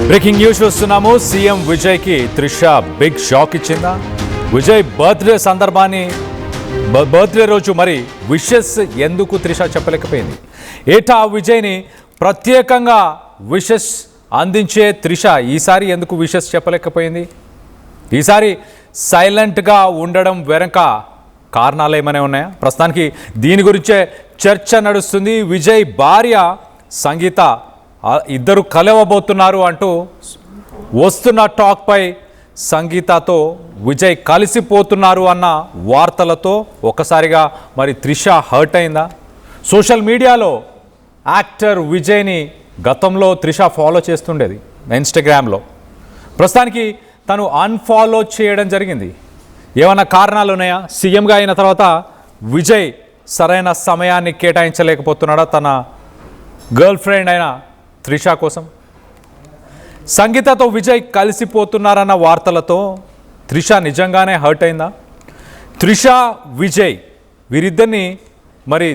Breaking news చూస్తున్నాము. CM Vijay కి Trisha big shock ఇచ్చిందా? విజయ్ బర్త్డే సందర్భాన్ని బర్త్డే రోజు మరి విషెస్ ఎందుకు త్రిష చెప్పలేకపోయింది? ఏటా విజయ్ని ప్రత్యేకంగా విషెస్ అందించే త్రిష ఈసారి ఎందుకు విషెస్ చెప్పలేకపోయింది? ఈసారి సైలెంట్గా ఉండడం వెనక కారణాలు ఏమైనా ఉన్నాయా? ప్రస్తుతానికి దీని గురించే చర్చ నడుస్తుంది. విజయ్ భార్య సంగీత ఇద్దరు కలవబోతున్నారు అంటూ వస్తున్న టాక్పై సంగీతతో విజయ్ కలిసిపోతున్నారు అన్న వార్తలతో ఒక్కసారిగా మరి త్రిష హర్ట్ అయిందా? సోషల్ మీడియాలో యాక్టర్ విజయ్ని గతంలో త్రిష ఫాలో చేస్తుండేది ఇన్స్టాగ్రామ్లో. ప్రస్తుతానికి తను అన్ఫాలో చేయడం జరిగింది. ఏమైనా కారణాలు ఉన్నాయా? సీఎంగా అయిన తర్వాత విజయ్ సరైన సమయాన్ని కేటాయించలేకపోతున్నాడా తన గర్ల్ ఫ్రెండ్ అయిన త్రిష కోసం? సంగీతతో విజయ్ కలిసిపోతున్నారన్న వార్తలతో త్రిష నిజంగానే హర్ట్ అయిందా? త్రిష విజయ్ వీరిద్దరిని మరి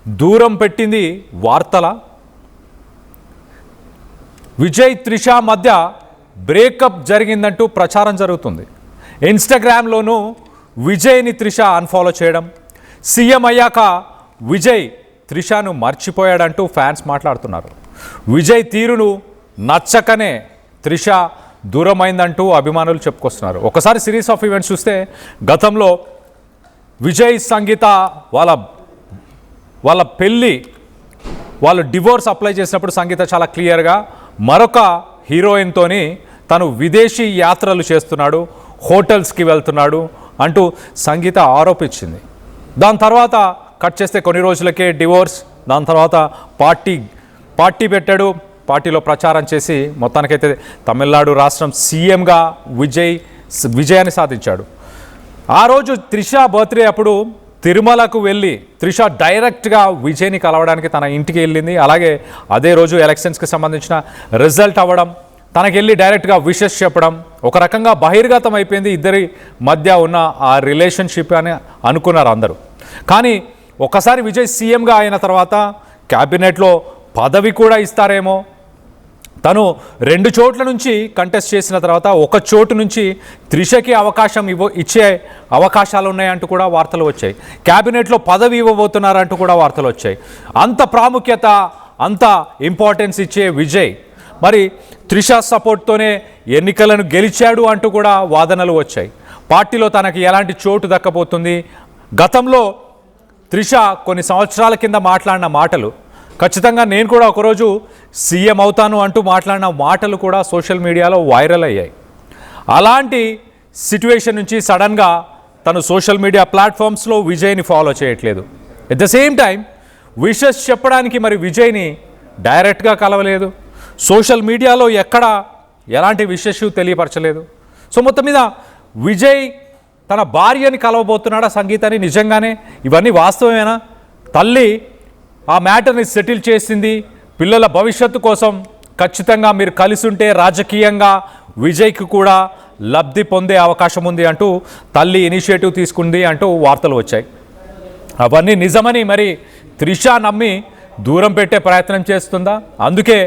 దూరం పెట్టింది వార్తల? విజయ్ త్రిష మధ్య బ్రేకప్ జరిగిందంటూ ప్రచారం జరుగుతుంది. ఇన్స్టాగ్రామ్లోనూ విజయ్ని త్రిష అన్ఫాలో చేయడం, సీఎం అయ్యాక విజయ్ త్రిషను మర్చిపోయాడంటూ ఫ్యాన్స్ మాట్లాడుతున్నారు. విజయ్ తీరును నచ్చకనే త్రిష దూరమైందంటూ అభిమానులు చెప్పుకొస్తున్నారు. ఒకసారి సిరీస్ ఆఫ్ ఈవెంట్స్ చూస్తే గతంలో విజయ్ సంగీత వాళ్ళ పెళ్ళి వాళ్ళు డివోర్స్ అప్లై చేసినప్పుడు సంగీత చాలా క్లియర్గా మరొక హీరోయిన్తోని తను విదేశీ యాత్రలు చేస్తున్నాడు, హోటల్స్కి వెళ్తున్నాడు అంటూ సంగీత ఆరోపించింది. దాని తర్వాత కట్ చేస్తే కొన్ని రోజులకే డివోర్స్. దాని తర్వాత పార్టీ పెట్టాడు. పార్టీలో ప్రచారం చేసి మొత్తానికైతే తమిళనాడు రాష్ట్రం సీఎంగా విజయాన్ని సాధించాడు. ఆ రోజు త్రిష బర్త్డే అప్పుడు తిరుమలకు వెళ్ళి త్రిష డైరెక్ట్గా విజయ్ని కలవడానికి తన ఇంటికి వెళ్ళింది. అలాగే అదే రోజు ఎలక్షన్స్కి సంబంధించిన రిజల్ట్ అవ్వడం, తనకి వెళ్ళి డైరెక్ట్గా విషెస్ చెప్పడం ఒక రకంగా బహిర్గతం అయిపోయింది. ఇద్దరి మధ్య ఉన్న ఆ రిలేషన్షిప్ అని అనుకున్నారు అందరూ. కానీ ఒకసారి విజయ్ సీఎంగా అయిన తర్వాత క్యాబినెట్లో పదవి కూడా ఇస్తారేమో, తను 2 చోట్ల నుంచి కంటెస్ట్ చేసిన తర్వాత ఒక చోటు నుంచి త్రిషకి అవకాశం ఇచ్చే అవకాశాలు ఉన్నాయంటూ కూడా వార్తలు వచ్చాయి. క్యాబినెట్లో పదవి ఇవ్వబోతున్నారంటూ కూడా వార్తలు వచ్చాయి. అంత ప్రాముఖ్యత, అంత ఇంపార్టెన్స్ ఇచ్చే విజయ్ మరి త్రిష సపోర్ట్తోనే ఎన్నికలను గెలిచాడు అంటూ కూడా వాదనలు వచ్చాయి. పార్టీలో తనకి ఎలాంటి చోటు దక్కబోతుంది? గతంలో త్రిష కొన్ని సంవత్సరాల కింద మాట్లాడిన మాటలు, ఖచ్చితంగా నేను కూడా ఒకరోజు సీఎం అవుతాను అంటూ మాట్లాడిన మాటలు కూడా సోషల్ మీడియాలో వైరల్ అయ్యాయి. అలాంటి సిట్యువేషన్ నుంచి సడన్గా తను సోషల్ మీడియా ప్లాట్ఫామ్స్లో విజయ్ని ఫాలో చేయట్లేదు. At the same time wishes చెప్పడానికి మరి విజయ్ని డైరెక్ట్గా కలవలేదు. సోషల్ మీడియాలో ఎక్కడ ఎలాంటి విషెస్ తెలియపరచలేదు. సో మొత్తం మీద విజయ్ తన భార్యని కలవబోతున్నాడా సంగీతాన్ని? నిజంగానే ఇవన్నీ వాస్తవమేనా? తల్లి ఆ మ్యాటర్ని సెటిల్ చేసింది. పిల్లల భవిష్యత్తు కోసం ఖచ్చితంగా మీరు కలిసి ఉంటే రాజకీయంగా విజయ్కి కూడా లబ్ధి పొందే అవకాశం ఉంది అంటూ తల్లి ఇనిషియేటివ్ తీసుకుంది అంటూ వార్తలు వచ్చాయి. అవన్నీ నిజమని మరి త్రిష నమ్మి దూరం పెట్టే ప్రయత్నం చేస్తుందా? అందుకే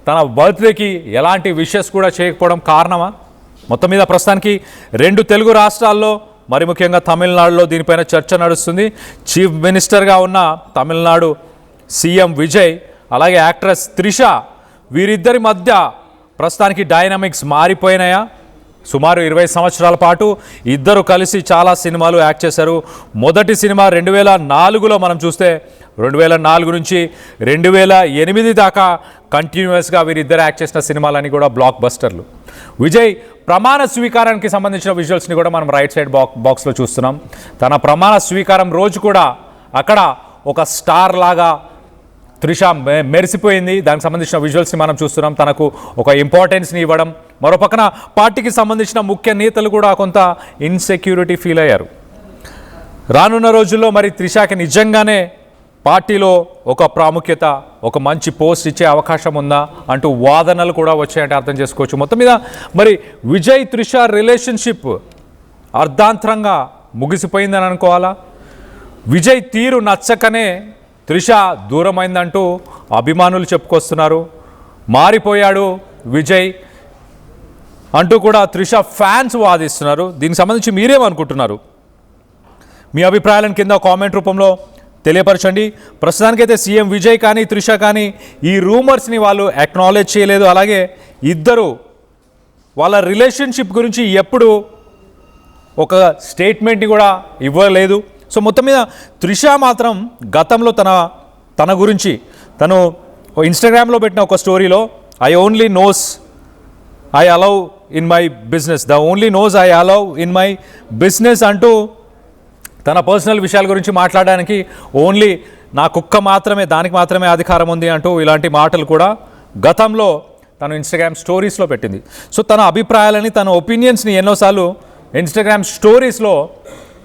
తన బర్త్డేకి ఎలాంటి విషెస్ కూడా చేయకపోవడం కారణమా? మొత్తం మీద ప్రస్తుతానికి 2 తెలుగు రాష్ట్రాల్లో మరి ముఖ్యంగా తమిళనాడులో దీనిపైన చర్చ నడుస్తుంది. చీఫ్ మినిస్టర్గా ఉన్న తమిళనాడు సీఎం విజయ్ అలాగే యాక్ట్రెస్ త్రిష వీరిద్దరి మధ్య ప్రస్తుతానికి డైనమిక్స్ మారిపోయినాయా? సుమారు 20 సంవత్సరాల పాటు ఇద్దరు కలిసి చాలా సినిమాలు యాక్ట్ చేశారు. మొదటి సినిమా 2004లో మనం చూస్తే 2004 నుంచి 2008 దాకా కంటిన్యూస్గా వీరిద్దరు యాక్ట్ చేసిన సినిమాలన్నీ కూడా బ్లాక్ బస్టర్లు. విజయ్ ప్రమాణ స్వీకారానికి సంబంధించిన విజువల్స్ని కూడా మనం రైట్ సైడ్ బాక్స్లో చూస్తున్నాం. తన ప్రమాణ స్వీకారం రోజు కూడా అక్కడ ఒక స్టార్ లాగా త్రిష మెరిసిపోయింది. దానికి సంబంధించిన విజువల్స్ని మనం చూస్తున్నాం. తనకు ఒక ఇంపార్టెన్స్ని ఇవ్వడం, మరో పక్కన పార్టీకి సంబంధించిన ముఖ్య నేతలు కూడా కొంత ఇన్సెక్యూరిటీ ఫీల్ అయ్యారు. రానున్న రోజుల్లో మరి త్రిషకి నిజంగానే పార్టీలో ఒక ప్రాముఖ్యత, ఒక మంచి పోస్ట్ ఇచ్చే అవకాశం ఉందా అంటూ వాదనలు కూడా వచ్చాయంటే అర్థం చేసుకోవచ్చు. మొత్తం మీద మరి విజయ్ త్రిష రిలేషన్షిప్ అర్ధాంతరంగా ముగిసిపోయిందని అనుకోవాలా? విజయ్ తీరు నచ్చకనే త్రిష దూరమైందంటూ అభిమానులు చెప్పుకొస్తున్నారు. మారిపోయాడు విజయ్, అంటూ కూడా త్రిష ఫ్యాన్స్ వాదిస్తున్నారు. దీనికి సంబంధించి మీరేమనుకుంటున్నారు? మీ అభిప్రాయాలను కింద కామెంట్ రూపంలో తెలియపరచండి. ప్రస్తుతానికైతే సీఎం విజయ్ కానీ త్రిష కానీ ఈ రూమర్స్ని వాళ్ళు అక్నాలెడ్జ్ చేయలేదు. అలాగే ఇద్దరు వాళ్ళ రిలేషన్షిప్ గురించి ఎప్పుడు ఒక స్టేట్మెంట్ని కూడా ఇవ్వలేదు. సో మొత్తం మీద త్రిష మాత్రం గతంలో తన గురించి తను ఇన్స్టాగ్రామ్లో పెట్టిన ఒక స్టోరీలో I only knows I allow in my business, the only knows I allow in my business అంటూ తన పర్సనల్ విషయాల గురించి మాట్లాడడానికి ఓన్లీ నా కుక్క మాత్రమే, దానికి మాత్రమే అధికారం ఉంది అంటూ ఇలాంటి మాటలు కూడా గతంలో తను ఇన్స్టాగ్రామ్ స్టోరీస్లో పెట్టింది. సో తన అభిప్రాయాలని, తన ఒపీనియన్స్ని ఎన్నోసార్లు ఇన్స్టాగ్రామ్ స్టోరీస్లో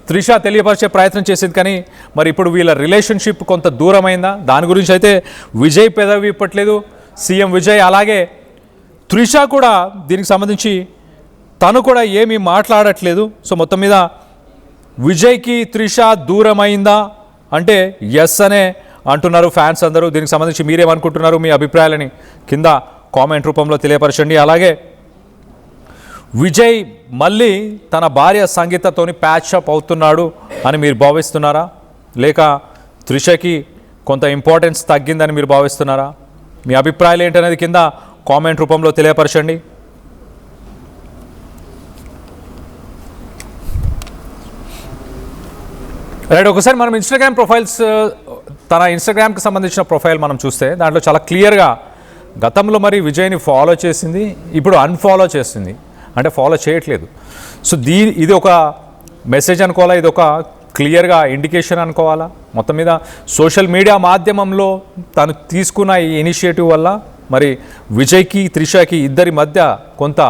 త్రిష తెలియపరిచే ప్రయత్నం చేసింది. కానీ మరి ఇప్పుడు వీళ్ళ రిలేషన్షిప్ కొంత దూరమైందా? దాని గురించి అయితే విజయ్ పెదవి ఇప్పట్లేదు, సీఎం విజయ్. అలాగే త్రిష కూడా దీనికి సంబంధించి తను కూడా ఏమీ మాట్లాడట్లేదు. సో మొత్తం మీద విజయ్కి త్రిష దూరమైందా అంటే ఎస్ అనే అంటున్నారు ఫ్యాన్స్ అందరూ. దీనికి సంబంధించి మీరేమనుకుంటున్నారు? మీ అభిప్రాయాలని కింద కామెంట్ రూపంలో తెలియపరచండి. అలాగే విజయ్ మళ్ళీ తన భార్య సంగీతతోని ప్యాచప్ అవుతున్నాడు అని మీరు భావిస్తున్నారా? లేక త్రిషకి కొంత ఇంపార్టెన్స్ తగ్గిందని మీరు భావిస్తున్నారా? మీ అభిప్రాయాలు ఏంటనేది కింద కామెంట్ రూపంలో తెలియపరచండి. రైట్, ఒకసారి మనం ఇన్స్టాగ్రామ్ ప్రొఫైల్స్, తన ఇన్స్టాగ్రామ్కి సంబంధించిన ప్రొఫైల్ మనం చూస్తే దాంట్లో చాలా క్లియర్గా గతంలో మరి విజయ్ని ఫాలో చేసింది, ఇప్పుడు అన్ఫాలో చేసింది, అంటే ఫాలో చేయట్లేదు. సో ఇది ఒక మెసేజ్ అనుకోవాలా? ఇది ఒక క్లియర్గా ఇండికేషన్ అనుకోవాలా? మొత్తం మీద సోషల్ మీడియా మాధ్యమంలో తను తీసుకున్న ఈ ఇనిషియేటివ్ వల్ల మరి విజయ్కి త్రిషకి ఇద్దరి మధ్య కొంత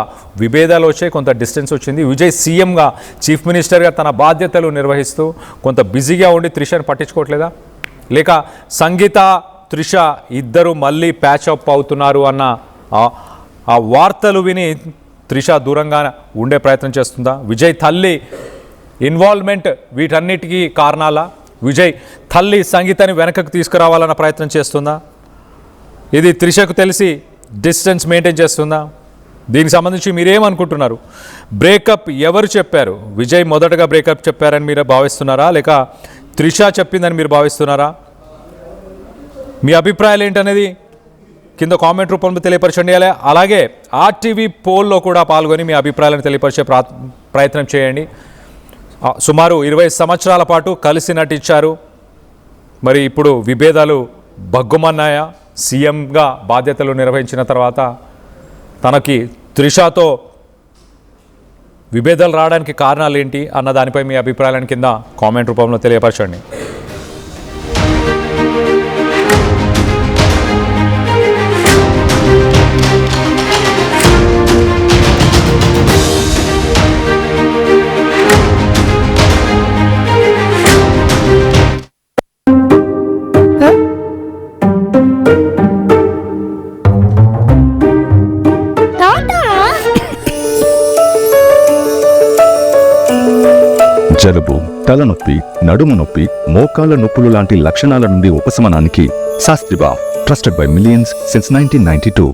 విభేదాలు వచ్చాయి, కొంత డిస్టెన్స్ వచ్చింది. విజయ్ సీఎంగా, చీఫ్ మినిస్టర్గా తన బాధ్యతలు నిర్వహిస్తూ కొంత బిజీగా ఉండి త్రిషని పట్టించుకోవట్లేదా? లేక సంగీత త్రిష ఇద్దరు మళ్ళీ ప్యాచప్ అవుతున్నారు అన్న ఆ వార్తలు విని త్రిష దూరంగా ఉండే ప్రయత్నం చేస్తుందా? విజయ్ తల్లి ఇన్వాల్వ్మెంట్ వీటన్నిటికీ కారణాలా? విజయ్ తల్లి సంగీతాన్ని వెనకకు తీసుకురావాలన్న ప్రయత్నం చేస్తుందా? ఇది త్రిషకు తెలిసి డిస్టెన్స్ మెయింటైన్ చేస్తుందా? దీనికి సంబంధించి మీరేమనుకుంటున్నారు? బ్రేకప్ ఎవరు చెప్పారు? విజయ్ మొదటగా బ్రేకప్ చెప్పారని మీరు భావిస్తున్నారా? లేక త్రిష చెప్పిందని మీరు భావిస్తున్నారా? మీ అభిప్రాయాలు ఏంటనేది కింద కామెంట్ రూపంలో తెలియపరచండి. అలాగే ఆర్టీవీ పోల్లో కూడా పాల్గొని మీ అభిప్రాయాలను తెలియపరిచే ప్రయత్నం చేయండి. సుమారు 20 సంవత్సరాల పాటు కలిసి నటించారు. మరి ఇప్పుడు విభేదాలు భగ్గుమన్నాయా? సీఎంగా బాధ్యతలు నిర్వహించిన తర్వాత తనకి త్రిషతో విభేదాలు రావడానికి కారణాలు ఏంటి అన్న దానిపై మీ అభిప్రాయాలను కింద కామెంట్ రూపంలో తెలియపరచండి. జలుబు, తలనొప్పి, నడుము నొప్పి, మోకాళ్ల నొప్పులు లాంటి లక్షణాల నుండి ఉపశమనానికి శాస్త్రిబా, ట్రస్టెడ్ బై మిలియన్స్ సిన్స్ 1992.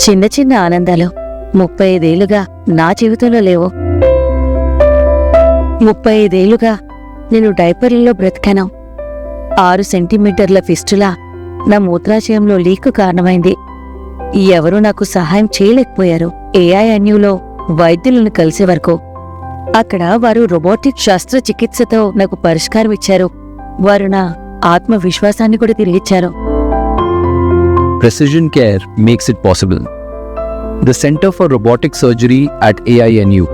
చిన్న చిన్న ఆనందాలు 35 ఏళ్లుగా నా జీవితంలో లేవు. 35 ఏళ్లుగా నేను డైపర్లలో బ్రతికాను. 6 సెంటీమీటర్ల ఫిస్టులా నా మూత్రాశయంలో లీకు కారణమైంది. ఎవరూ నాకు సహాయం చేయలేకపోయారు. AINUలో వైద్యులను కలిసే వరకు. అక్కడ వారు రోబోటిక్ శస్త్రచికిత్సతో నాకు పరిష్కారం ఇచ్చారు. వారు నా ఆత్మవిశ్వాసాన్ని కూడా తిరిగిచ్చారు. Precision care makes it possible. The Center for Robotic Surgery at AINU